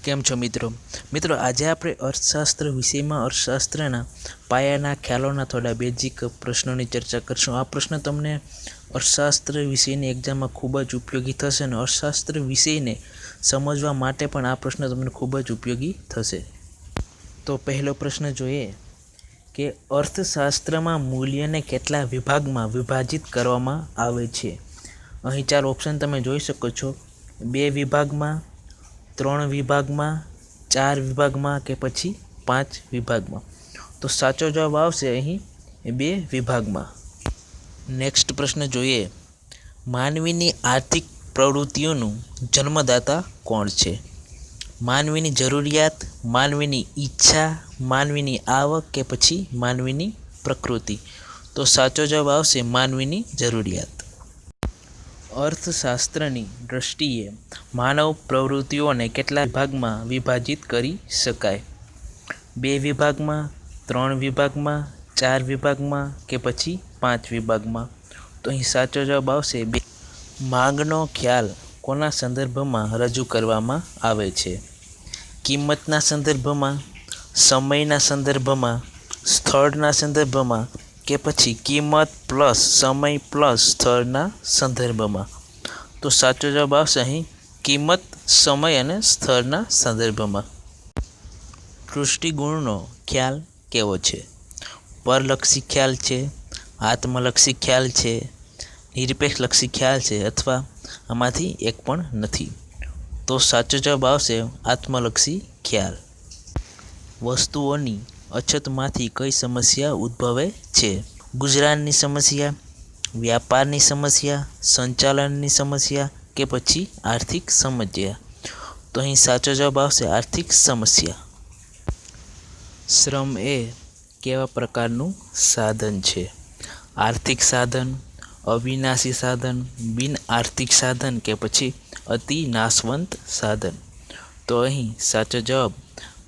કેમ છો મિત્રો? મિત્રો આજે આપણે અર્થશાસ્ત્ર વિષયમાં અર્થશાસ્ત્રના પાયાના ખ્યાલોના થોડા બેઝિક પ્રશ્નોની ચર્ચા કરશું. આ પ્રશ્ન તમને અર્થશાસ્ત્ર વિષયની એક્ઝામમાં ખૂબ જ ઉપયોગી થશે અને અર્થશાસ્ત્ર વિષયને સમજવા માટે પણ આ પ્રશ્ન તમને ખૂબ જ ઉપયોગી થશે. તો પહેલો પ્રશ્ન જોઈએ કે અર્થશાસ્ત્રમાં મૂલ્યને કેટલા વિભાગમાં વિભાજિત કરવામાં આવે છે? અહીં 4 ઓપ્શન તમે જોઈ શકો છો. 2 વિભાગમાં, 3 વિભાગમાં, 4 વિભાગમાં કે પછી 5 વિભાગમાં. તો સાચો જવાબ આવશે અહીં 2 વિભાગમાં. નેક્સ્ટ પ્રશ્ન જોઈએ. માનવીની આર્થિક પ્રવૃત્તિઓનું જન્મદાતા કોણ છે? માનવીની જરૂરિયાત, માનવીની ઈચ્છા, માનવીની આવક કે પછી માનવીની પ્રકૃતિ. તો સાચો જવાબ આવશે માનવીની જરૂરિયાત. અર્થશાસ્ત્રની દૃષ્ટિએ માનવ પ્રવૃત્તિઓને કેટલા વિભાગમાં વિભાજિત કરી શકાય? 2 વિભાગમાં, 3 વિભાગમાં, 4 વિભાગમાં કે પછી 5 વિભાગમાં. તો અહીં સાચો જવાબ આવશે 2. માંગનો ખ્યાલ કોના સંદર્ભમાં રજૂ કરવામાં આવે છે? કિંમતના સંદર્ભમાં, સમયના સંદર્ભમાં, સ્થળના સંદર્ભમાં કે પછી કિંમત પ્લસ સમય પ્લસ સ્થળના સંદર્ભમાં. તો સાચો જવાબ આવશે અહીં કિંમત, સમય અને સ્થળના સંદર્ભમાં. દૃષ્ટિગુણનો ખ્યાલ કેવો છે? પરલક્ષી ખ્યાલ છે, આત્મલક્ષી ખ્યાલ છે, નિરપેક્ષલક્ષી ખ્યાલ છે અથવા આમાંથી એક પણ નથી. તો સાચો જવાબ આવશે આત્મલક્ષી ખ્યાલ. વસ્તુઓની અછતમાંથી કઈ સમસ્યા ઉદ્ભવે છે? ગુજરાનની સમસ્યા, વ્યાપારની સમસ્યા, સંચાલનની સમસ્યા કે પછી આર્થિક સમસ્યા. તો અહીં સાચો જવાબ આવશે આર્થિક સમસ્યા. શ્રમ એ કેવા પ્રકારનું સાધન છે? આર્થિક સાધન, અવિનાશી સાધન, બિન આર્થિક સાધન કે પછી અતિ નાશવંત સાધન. તો અહીં સાચો જવાબ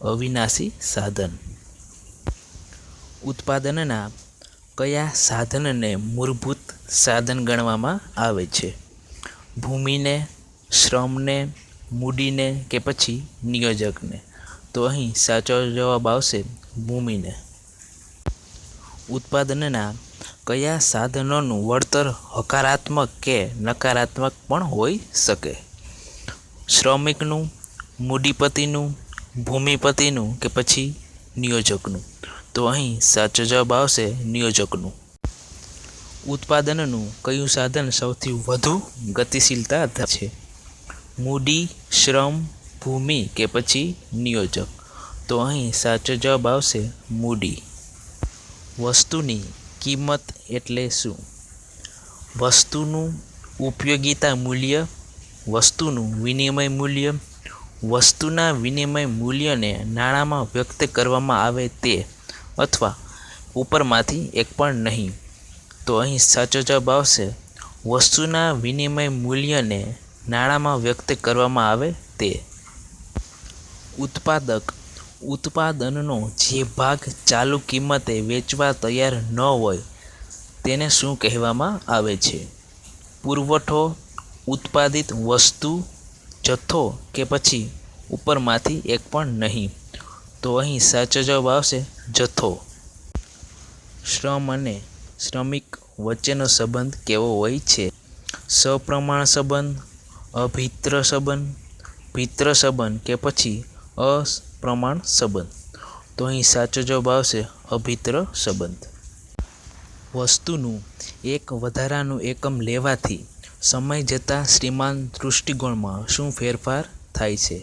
અવિનાશી સાધન. ઉત્પાદનના કયા સાધનને મૂળભૂત સાધન ગણવામાં આવે છે? ભૂમિને, શ્રમને, મૂડીને કે પછી નિયોજકને. તો અહીં સાચો જવાબ આવશે ભૂમિને. ઉત્પાદનના કયા સાધનોનું વળતર હકારાત્મક કે નકારાત્મક પણ હોઈ શકે? શ્રમિકનું, મૂડીપતિનું, ભૂમિપતિનું કે પછી નિયોજકનું. તો અહીં સાચો જવાબ આવશે નિયોજકનું. ઉત્પાદનનું કયું સાધન સૌથી વધુ ગતિશીલતા ધરાવે છે? મૂડી, શ્રમ, ભૂમિ કે પછી નિયોજક. તો અહીં સાચો જવાબ આવશે મૂડી. વસ્તુની કિંમત એટલે શું? વસ્તુનું ઉપયોગિતા મૂલ્ય, વસ્તુનું વિનિમય મૂલ્ય, વસ્તુના વિનિમય મૂલ્યને નાણાંમાં વ્યક્ત કરવામાં આવે તે અથવા ઉપરમાંથી એક પણ નહીં. તો અહીં સાચો જવાબ આવશે વસ્તુના વિનિમય મૂલ્યને નાણાંમાં વ્યક્ત કરવામાં આવે તે. ઉત્પાદક ઉત્પાદનનો જે ભાગ ચાલુ કિંમતે વેચવા તૈયાર ન હોય તેને શું કહેવામાં આવે છે? પુરવઠો, ઉત્પાદિત વસ્તુ, જથ્થો કે પછી ઉપરમાંથી એક પણ નહીં. તો અહીં સાચો જવાબ આવશે જથ્થો. શ્રમ અને શ્રમિક વચ્ચેનો સંબંધ કેવો હોય છે? સપ્રમાણ સંબંધ, અભિત્ર સંબંધ, ભિત્ર સંબંધ કે પછી અપ્રમાણ સંબંધ. તો અહીં સાચો જવાબ આવશે અભિત્ર સંબંધ. વસ્તુનું એક વધારાનું એકમ લેવાથી સમય જતાં શ્રીમાન દૃષ્ટિકોણમાં શું ફેરફાર થાય છે?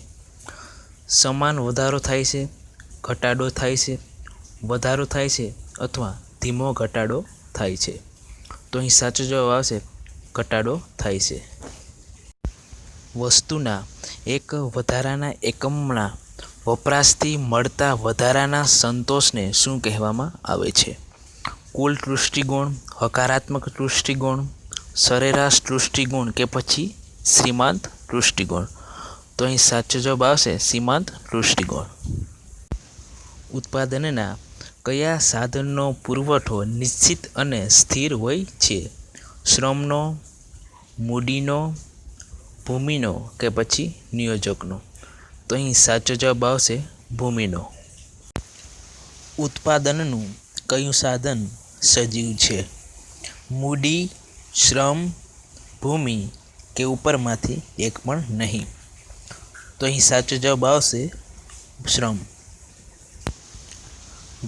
સમાન વધારો થાય છે, ઘટાડો થાય છે, વધારો થાય છે અથવા ધીમો ઘટાડો થાય છે. તો અહીં સાચો જવાબ આવશે ઘટાડો થાય છે. વસ્તુના એક વધારાના એકમના વપરાશથી મળતા વધારાના સંતોષને શું કહેવામાં આવે છે? કુલ દૃષ્ટિકોણ, હકારાત્મક દૃષ્ટિકોણ, સરેરાશ દૃષ્ટિકોણ કે પછી સીમાંત દૃષ્ટિકોણ. તો અહીં સાચો જવાબ આવશે સીમાંત દૃષ્ટિકોણ. ઉત્પાદનના કયા સાધનનો પુરવઠો નિશ્ચિત અને સ્થિર હોય છે? શ્રમનો, મૂડીનો, ભૂમિનો કે પછી નિયોજકનો. તો તો અહીં સાચો જવાબ આવશે ભૂમિનો. ઉત્પાદનનું કયું સાધન સજીવ છે? મૂડી, શ્રમ, ભૂમિ કે ઉપરમાંથી એક પણ નહીં. તો અહીં સાચો જવાબ આવશે શ્રમ.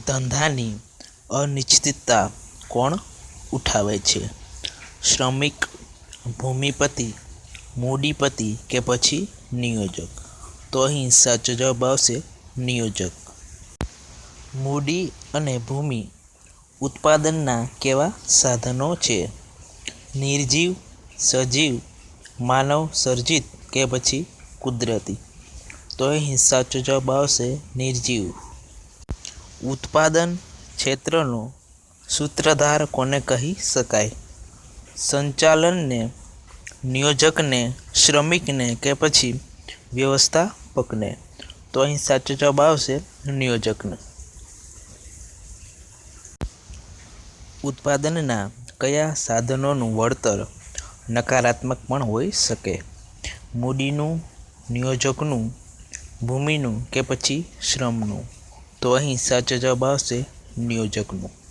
ધંધાની અનિશ્ચિતતા કોણ ઉઠાવે છે? શ્રમિક, ભૂમિપતિ, મૂડીપતિ કે પછી નિયોજક. તો અહીં સાચો જવાબ આવશે નિયોજક. મૂડી અને ભૂમિ ઉત્પાદનના કેવા સાધનો છે? નિર્જીવ, સજીવ, માનવ સર્જિત કે પછી કુદરતી. તો અહીં સાચો જવાબ આવશે નિર્જીવ. ઉત્પાદન ક્ષેત્રનો સૂત્રધાર કોને કહી શકાય? સંચાલનને, નિયોજકને, શ્રમિકને કે પછી વ્યવસ્થાપકને. તો અહીં સાચો જવાબ આવશે નિયોજકને. ઉત્પાદનના કયા સાધનોનું વળતર નકારાત્મક પણ હોઈ શકે? મૂડીનું, નિયોજકનું, ભૂમિનું કે પછી શ્રમનું. તો અહીં સાચો જવાબ આવશે નિયોજકનું.